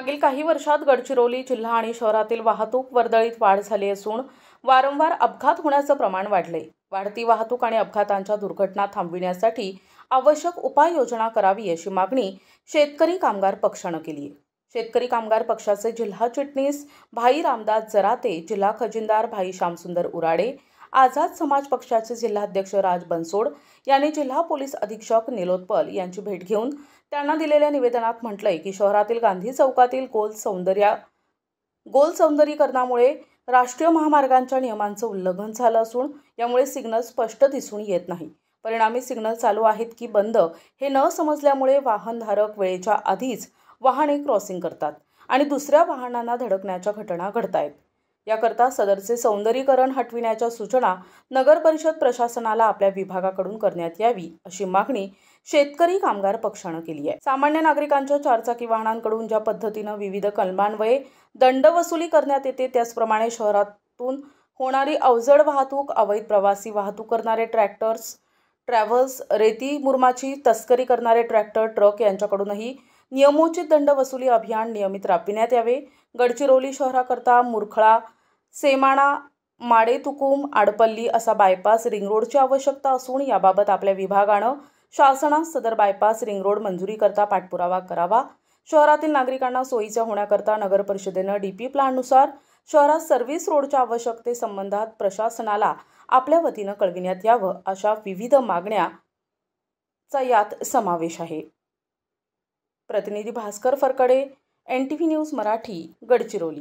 मागील काही वर्षात गडचिरोली जिल्हा आणि शहरातील वाहतूक वर्दळीत वाढ झाली असून वारंवार अपघात होण्याचं प्रमाण वाढले। वाढती वाहतूक आणि अपघातांच्या दुर्घटना थांबविण्यासाठी आवश्यक उपाययोजना करावी अशी मागणी शेतकरी कामगार पक्षाने केली आहे। शेतकरी कामगार पक्षाचे जिल्हा चिटणीस भाई रामदास जराते, जिल्हा खजिनदार भाई श्यामसुंदर उराडे, आझाद समाज पक्षाचे जिल्हाध्यक्ष राज बनसोड यांनी जिल्हा पोलीस अधीक्षक निलोत्पल यांची भेट घेऊन त्यांना दिलेल्या निवेदनात म्हटलंय की शहरातील गांधी चौकातील गोल सौंदर्यीकरणामुळे राष्ट्रीय महामार्गांच्या नियमांचं उल्लंघन झालं असून यामुळे सिग्नल स्पष्ट दिसून येत नाही। परिणामी सिग्नल चालू आहेत की बंद हे न समजल्यामुळे वाहनधारक वेळेच्या आधीच वाहने क्रॉसिंग करतात आणि दुसऱ्या वाहनांना धडकण्याच्या घटना घडतायत। याकरता सदरचे सौंदर्यीकरण हटविण्याच्या सूचना नगर परिषद प्रशासनाला आपल्या विभागाकडून करण्यात यावी अशी मागणी शेतकरी कामगार पक्षाने केली आहे। सामान्य नागरिकांच्या चारचाकी वाहनांकडून ज्या पद्धतीने विविध कलमान्वये दंड वसुली करण्यात येते त्याचप्रमाणे शहरातून होणारी अवजड वाहतूक, अवैध प्रवासी वाहतूक करणारे ट्रॅव्हल्स, रेती मुरमाची तस्करी करणारे ट्रॅक्टर, ट्रक यांच्याकडूनही नियमोचित दंड वसुली अभियान नियमित राबविण्यात यावे। गडचिरोली शहराकरता मुरखळा, सेमाणा, माडेतुकुम, आडपल्ली असा बायपास रिंग रोडची आवश्यकता असून याबाबत आपल्या विभागानं शासनास सदर बायपास रिंग रोड मंजुरीकरता पाठपुरावा करावा। शहरातील नागरिकांना सोयीचा होण्याकरता नगर परिषदेनं डीपी प्लॅननुसार शहरात सर्व्हिस रोडच्या आवश्यकतेसंबंधात प्रशासनाला आपल्या वतीनं कळविण्यात यावं अशा विविध मागण्यांचा यात समावेश आहे। प्रतिनिधी भास्कर फरकडे, NTV न्यूज मराठी, गडचिरोली।